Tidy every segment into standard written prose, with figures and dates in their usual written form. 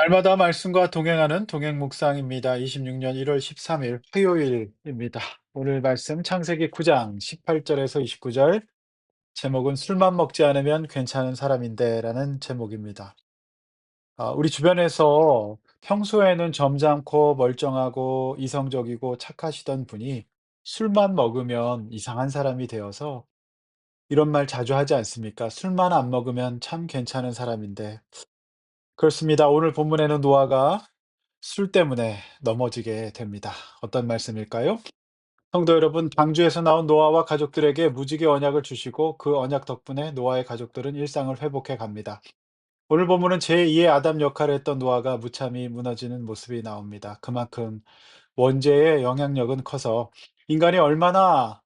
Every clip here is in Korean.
날마다 말씀과 동행하는 동행 묵상입니다. 26년 1월 13일 화요일입니다. 오늘 말씀 창세기 9장 18절에서 29절, 제목은 술만 먹지 않으면 괜찮은 사람인데라는 제목입니다. 우리 주변에서 평소에는 점잖고 멀쩡하고 이성적이고 착하시던 분이 술만 먹으면 이상한 사람이 되어서 이런 말 자주 하지 않습니까? 술만 안 먹으면 참 괜찮은 사람인데. 그렇습니다. 오늘 본문에는 노아가 술 때문에 넘어지게 됩니다. 어떤 말씀일까요? 성도 여러분, 방주에서 나온 노아와 가족들에게 무지개 언약을 주시고 그 언약 덕분에 노아의 가족들은 일상을 회복해 갑니다. 오늘 본문은 제2의 아담 역할을 했던 노아가 무참히 무너지는 모습이 나옵니다. 그만큼 원죄의 영향력은 커서 인간이 얼마나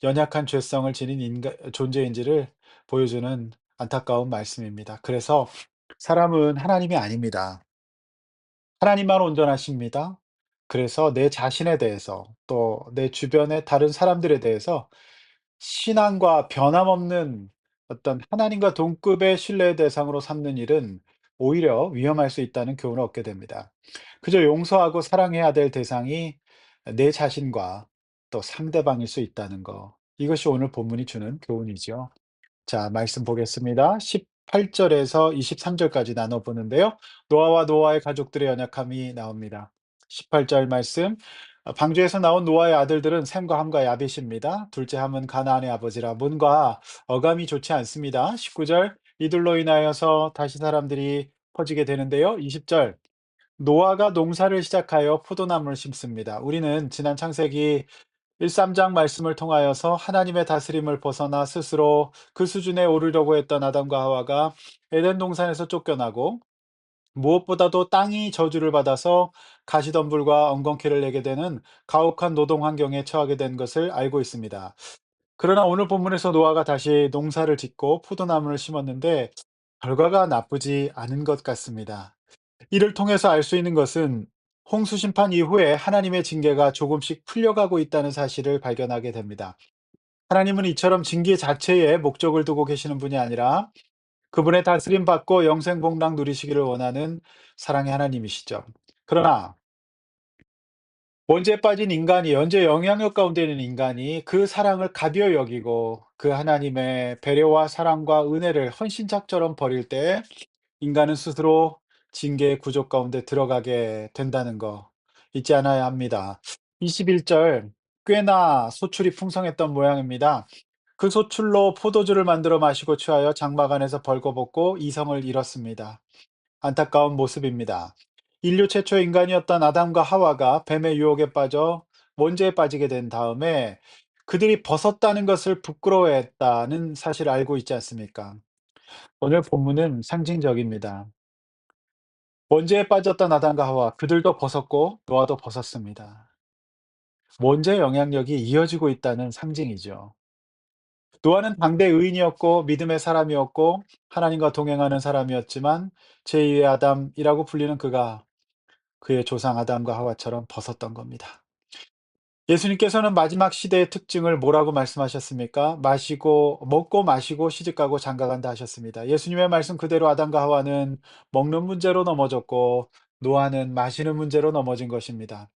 연약한 죄성을 지닌 존재인지를 보여주는 안타까운 말씀입니다. 그래서 사람은 하나님이 아닙니다. 하나님만 온전하십니다. 그래서 내 자신에 대해서 또 내 주변의 다른 사람들에 대해서 신앙과 변함없는 어떤 하나님과 동급의 신뢰의 대상으로 삼는 일은 오히려 위험할 수 있다는 교훈을 얻게 됩니다. 그저 용서하고 사랑해야 될 대상이 내 자신과 또 상대방일 수 있다는 거. 이것이 오늘 본문이 주는 교훈이죠. 자, 말씀 보겠습니다. 18절에서 23절까지 나눠 보는데요. 노아와 노아의 가족들의 연약함이 나옵니다. 18절 말씀. 방주에서 나온 노아의 아들들은 셈과 함과 야벳입니다. 둘째 함은 가나안의 아버지라 문과 어감이 좋지 않습니다. 19절. 이들로 인하여서 다시 사람들이 퍼지게 되는데요. 20절. 노아가 농사를 시작하여 포도나무를 심습니다. 우리는 지난 창세기 1~3장 말씀을 통하여서 하나님의 다스림을 벗어나 스스로 그 수준에 오르려고 했던 아담과 하와가 에덴 동산에서 쫓겨나고 무엇보다도 땅이 저주를 받아서 가시덤불과 엉겅퀴를 내게 되는 가혹한 노동 환경에 처하게 된 것을 알고 있습니다. 그러나 오늘 본문에서 노아가 다시 농사를 짓고 포도나무를 심었는데 결과가 나쁘지 않은 것 같습니다. 이를 통해서 알 수 있는 것은 홍수 심판 이후에 하나님의 징계가 조금씩 풀려가고 있다는 사실을 발견하게 됩니다. 하나님은 이처럼 징계 자체에 목적을 두고 계시는 분이 아니라 그분의 다스림 받고 영생복락 누리시기를 원하는 사랑의 하나님이시죠. 그러나 원죄에 빠진 인간이, 원죄 영향력 가운데 있는 인간이 그 사랑을 가벼이 여기고 그 하나님의 배려와 사랑과 은혜를 헌신짝처럼 버릴 때 인간은 스스로 징계의 구조 가운데 들어가게 된다는 거 잊지 않아야 합니다. 21절, 꽤나 소출이 풍성했던 모양입니다. 그 소출로 포도주를 만들어 마시고 취하여 장막 안에서 벌거벗고 이성을 잃었습니다. 안타까운 모습입니다. 인류 최초의 인간이었던 아담과 하와가 뱀의 유혹에 빠져 원죄에 빠지게 된 다음에 그들이 벗었다는 것을 부끄러워했다는 사실을 알고 있지 않습니까? 오늘 본문은 상징적입니다. 원죄에 빠졌던 아담과 하와, 그들도 벗었고 노아도 벗었습니다. 원죄의 영향력이 이어지고 있다는 상징이죠. 노아는 당대 의인이었고 믿음의 사람이었고 하나님과 동행하는 사람이었지만 제2의 아담이라고 불리는 그가 그의 조상 아담과 하와처럼 벗었던 겁니다. 예수님께서는 마지막 시대의 특징을 뭐라고 말씀하셨습니까? 먹고 마시고 시집가고 장가간다 하셨습니다. 예수님의 말씀 그대로 아담과 하와는 먹는 문제로 넘어졌고 노아는 마시는 문제로 넘어진 것입니다.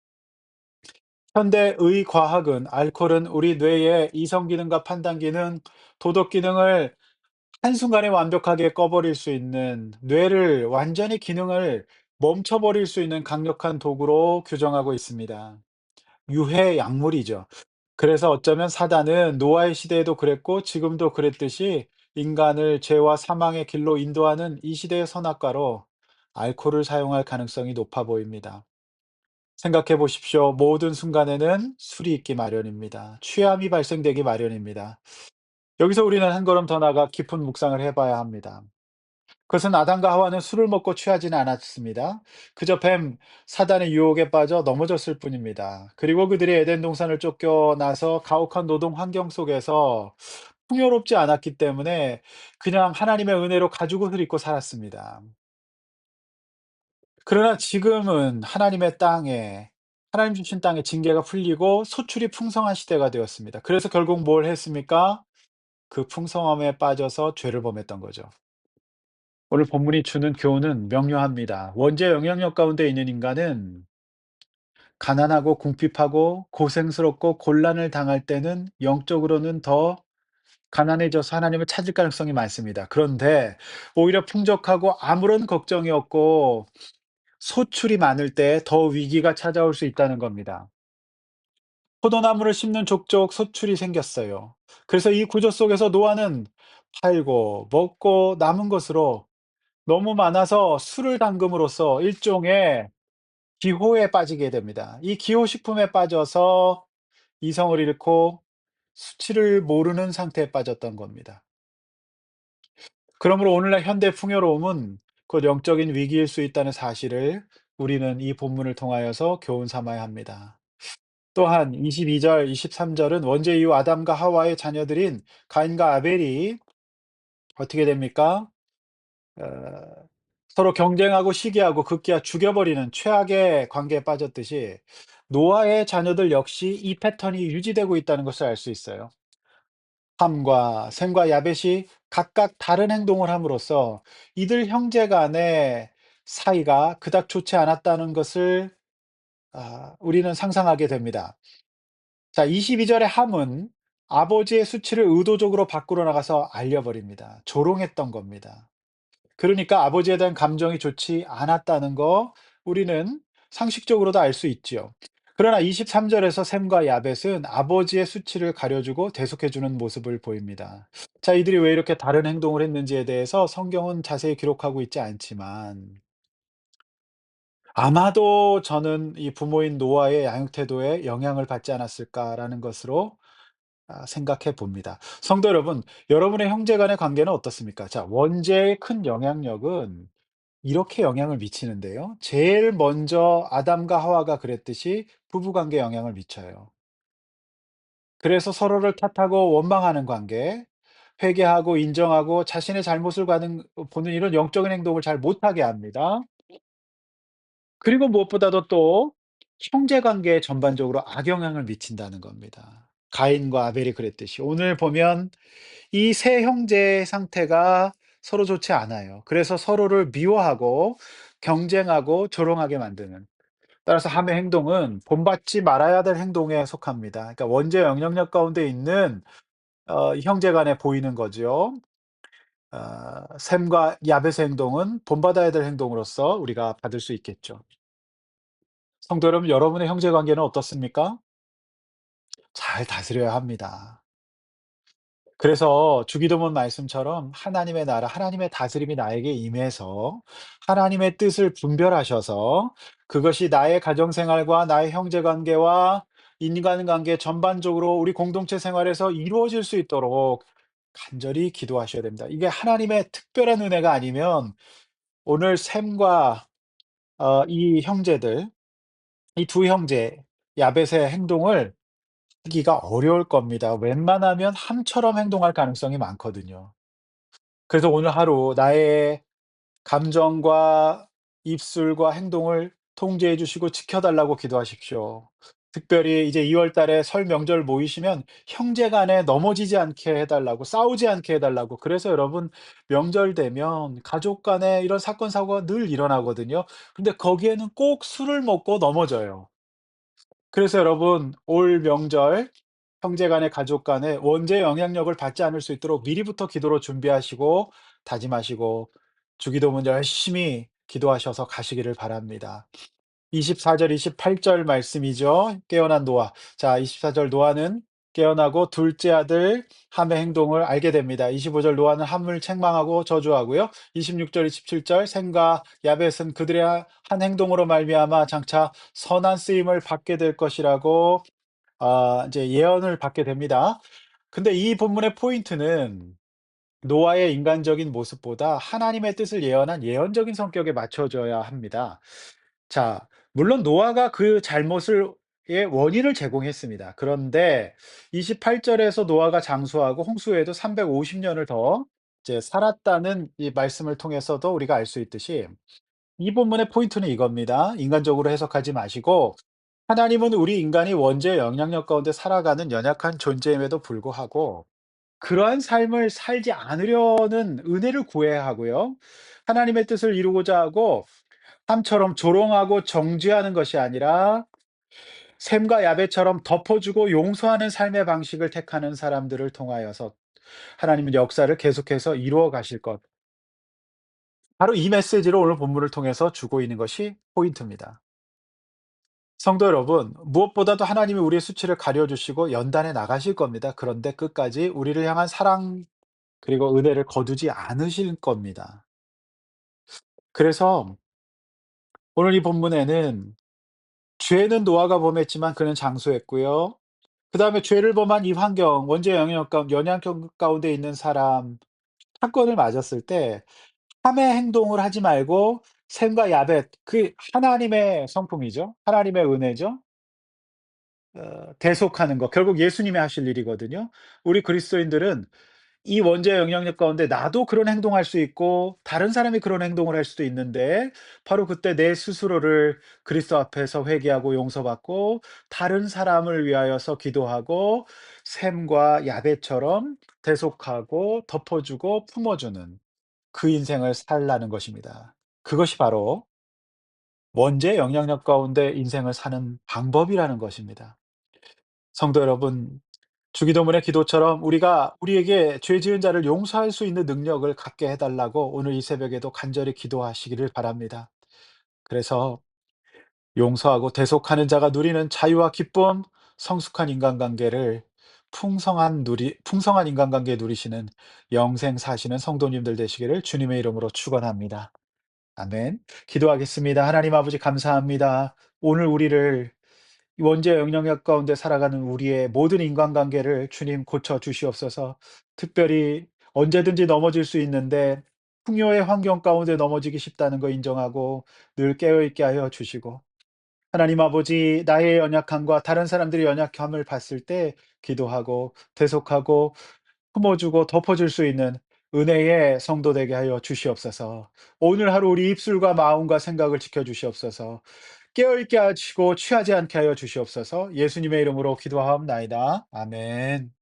현대의 과학은 알코올은 우리 뇌의 이성 기능과 판단 기능, 도덕 기능을 한순간에 완벽하게 꺼버릴 수 있는, 뇌를 완전히 기능을 멈춰버릴 수 있는 강력한 도구로 규정하고 있습니다. 유해 약물이죠. 그래서 어쩌면 사단은 노아의 시대에도 그랬고 지금도 그랬듯이 인간을 죄와 사망의 길로 인도하는 이 시대의 선악과로 알코올을 사용할 가능성이 높아 보입니다. 생각해 보십시오. 모든 순간에는 술이 있기 마련입니다. 취함이 발생되기 마련입니다. 여기서 우리는 한 걸음 더 나가 깊은 묵상을 해봐야 합니다. 그것은 아담과 하와는 술을 먹고 취하지는 않았습니다. 그저 사단의 유혹에 빠져 넘어졌을 뿐입니다. 그리고 그들이 에덴 동산을 쫓겨나서 가혹한 노동 환경 속에서 풍요롭지 않았기 때문에 그냥 하나님의 은혜로 가죽옷을 입고 살았습니다. 그러나 지금은 하나님 주신 땅에 징계가 풀리고 소출이 풍성한 시대가 되었습니다. 그래서 결국 뭘 했습니까? 그 풍성함에 빠져서 죄를 범했던 거죠. 오늘 본문이 주는 교훈은 명료합니다. 원죄 영향력 가운데 있는 인간은 가난하고 궁핍하고 고생스럽고 곤란을 당할 때는 영적으로는 더 가난해져서 하나님을 찾을 가능성이 많습니다. 그런데 오히려 풍족하고 아무런 걱정이 없고 소출이 많을 때 더 위기가 찾아올 수 있다는 겁니다. 포도나무를 심는 족족 소출이 생겼어요. 그래서 이 구조 속에서 노아는 팔고 먹고 남은 것으로 너무 많아서 술을 담금으로써 일종의 기호에 빠지게 됩니다. 이 기호식품에 빠져서 이성을 잃고 수치를 모르는 상태에 빠졌던 겁니다. 그러므로 오늘날 현대 풍요로움은 곧 영적인 위기일 수 있다는 사실을 우리는 이 본문을 통하여서 교훈 삼아야 합니다. 또한 22절, 23절은 원죄 이후 아담과 하와의 자녀들인 가인과 아벨이 어떻게 됩니까? 어, 서로 경쟁하고 시기하고 급기야 죽여버리는 최악의 관계에 빠졌듯이 노아의 자녀들 역시 이 패턴이 유지되고 있다는 것을 알 수 있어요. 함과 셈과 야벳이 각각 다른 행동을 함으로써 이들 형제 간의 사이가 그닥 좋지 않았다는 것을 우리는 상상하게 됩니다. 자, 22절의 함은 아버지의 수치를 의도적으로 밖으로 나가서 알려버립니다. 조롱했던 겁니다. 그러니까 아버지에 대한 감정이 좋지 않았다는 거 우리는 상식적으로도 알 수 있지요. 그러나 23절에서 셈과 야벳은 아버지의 수치를 가려주고 대속해주는 모습을 보입니다. 자, 이들이 왜 이렇게 다른 행동을 했는지에 대해서 성경은 자세히 기록하고 있지 않지만 아마도 저는 이 부모인 노아의 양육 태도에 영향을 받지 않았을까라는 것으로 생각해 봅니다. 성도 여러분, 여러분의 형제 간의 관계는 어떻습니까? 자, 원죄의 큰 영향력은 이렇게 영향을 미치는데요. 제일 먼저 아담과 하와가 그랬듯이 부부관계에 영향을 미쳐요. 그래서 서로를 탓하고 원망하는 관계, 회개하고 인정하고 자신의 잘못을 보는 이런 영적인 행동을 잘 못하게 합니다. 그리고 무엇보다도 또 형제 관계에 전반적으로 악영향을 미친다는 겁니다. 가인과 아벨이 그랬듯이 오늘 보면 이 세 형제의 상태가 서로 좋지 않아요. 그래서 서로를 미워하고 경쟁하고 조롱하게 만드는. 따라서 함의 행동은 본받지 말아야 될 행동에 속합니다. 그러니까 원죄 영향력 가운데 있는 형제 간에 보이는 거죠. 셈과 야벳의 행동은 본받아야 될 행동으로서 우리가 받을 수 있겠죠. 성도 여러분, 여러분의 형제 관계는 어떻습니까? 잘 다스려야 합니다. 그래서 주기도문 말씀처럼 하나님의 나라, 하나님의 다스림이 나에게 임해서 하나님의 뜻을 분별하셔서 그것이 나의 가정 생활과 나의 형제 관계와 인간관계 전반적으로 우리 공동체 생활에서 이루어질 수 있도록 간절히 기도하셔야 됩니다. 이게 하나님의 특별한 은혜가 아니면 오늘 셈과 이 형제들, 이 두 형제 야벳의 행동을 하기가 어려울 겁니다. 웬만하면 함처럼 행동할 가능성이 많거든요. 그래서 오늘 하루 나의 감정과 입술과 행동을 통제해 주시고 지켜 달라고 기도하십시오. 특별히 이제 2월 달에 설 명절 모이시면 형제 간에 넘어지지 않게 해 달라고, 싸우지 않게 해 달라고. 그래서 여러분, 명절 되면 가족 간에 이런 사건 사고가 늘 일어나거든요. 근데 거기에는 꼭 술을 먹고 넘어져요. 그래서 여러분, 올 명절 형제 간에 가족 간에 원죄의 영향력을 받지 않을 수 있도록 미리부터 기도로 준비하시고 다짐하시고 주기도문 열심히 기도하셔서 가시기를 바랍니다. 24절, 28절 말씀이죠. 깨어난 노아. 자, 24절 노아는 깨어나고 둘째 아들 함의 행동을 알게 됩니다. 25절 노아는 함을 책망하고 저주하고요. 26절, 27절 셈과 야벳은 그들의 한 행동으로 말미암아 장차 선한 쓰임을 받게 될 것이라고 이제 예언을 받게 됩니다. 근데 이 본문의 포인트는 노아의 인간적인 모습보다 하나님의 뜻을 예언한 예언적인 성격에 맞춰져야 합니다. 자, 물론 노아가 그 잘못을 의 원인을 제공했습니다. 그런데 28절에서 노아가 장수하고 홍수에도 350 년을 더 이제 살았다는 이 말씀을 통해서도 우리가 알 수 있듯이 이 본문의 포인트는 이겁니다. 인간적으로 해석하지 마시고 하나님은 우리 인간이 원죄의 영향력 가운데 살아가는 연약한 존재임에도 불구하고 그러한 삶을 살지 않으려는 은혜를 구해야 하고요. 하나님의 뜻을 이루고자 하고 함처럼 조롱하고 정죄하는 것이 아니라 샘과 야베처럼 덮어주고 용서하는 삶의 방식을 택하는 사람들을 통하여서 하나님은 역사를 계속해서 이루어 가실 것. 바로 이 메시지를 오늘 본문을 통해서 주고 있는 것이 포인트입니다. 성도 여러분, 무엇보다도 하나님이 우리의 수치를 가려주시고 연단해 나가실 겁니다. 그런데 끝까지 우리를 향한 사랑 그리고 은혜를 거두지 않으실 겁니다. 그래서 오늘 이 본문에는 죄는 노아가 범했지만 그는 장수했고요. 그다음에 죄를 범한 이 환경, 원죄의 영향력 가운데 있는 사람, 사건을 맞았을 때 참의 행동을 하지 말고 셈과 야벳, 그 하나님의 성품이죠. 하나님의 은혜죠. 대속하는 것, 결국 예수님이 하실 일이거든요. 우리 그리스도인들은 이 원죄의 영향력 가운데 나도 그런 행동할 수 있고 다른 사람이 그런 행동을 할 수도 있는데 바로 그때 내 스스로를 그리스도 앞에서 회개하고 용서받고 다른 사람을 위하여서 기도하고 셈과 야벳처럼 대속하고 덮어주고 품어주는 그 인생을 살라는 것입니다. 그것이 바로 원죄의 영향력 가운데 인생을 사는 방법이라는 것입니다. 성도 여러분, 주기도문의 기도처럼 우리가 우리에게 죄 지은 자를 용서할 수 있는 능력을 갖게 해 달라고 오늘 이 새벽에도 간절히 기도하시기를 바랍니다. 그래서 용서하고 대속하는 자가 누리는 자유와 기쁨, 성숙한 인간관계를 풍성한 인간관계 누리시는 영생 사시는 성도님들 되시기를 주님의 이름으로 축원합니다. 아멘. 기도하겠습니다. 하나님 아버지 감사합니다. 오늘 우리를 이 원죄의 영향력 가운데 살아가는 우리의 모든 인간관계를 주님 고쳐 주시옵소서. 특별히 언제든지 넘어질 수 있는데 풍요의 환경 가운데 넘어지기 쉽다는 거 인정하고 늘 깨어 있게 하여 주시고 하나님 아버지 나의 연약함과 다른 사람들의 연약함을 봤을 때 기도하고 대속하고 품어주고 덮어줄 수 있는 은혜의 성도 되게 하여 주시옵소서. 오늘 하루 우리 입술과 마음과 생각을 지켜 주시옵소서. 깨어 있게 하시고 취하지 않게 하여 주시옵소서. 예수님의 이름으로 기도하옵나이다. 아멘.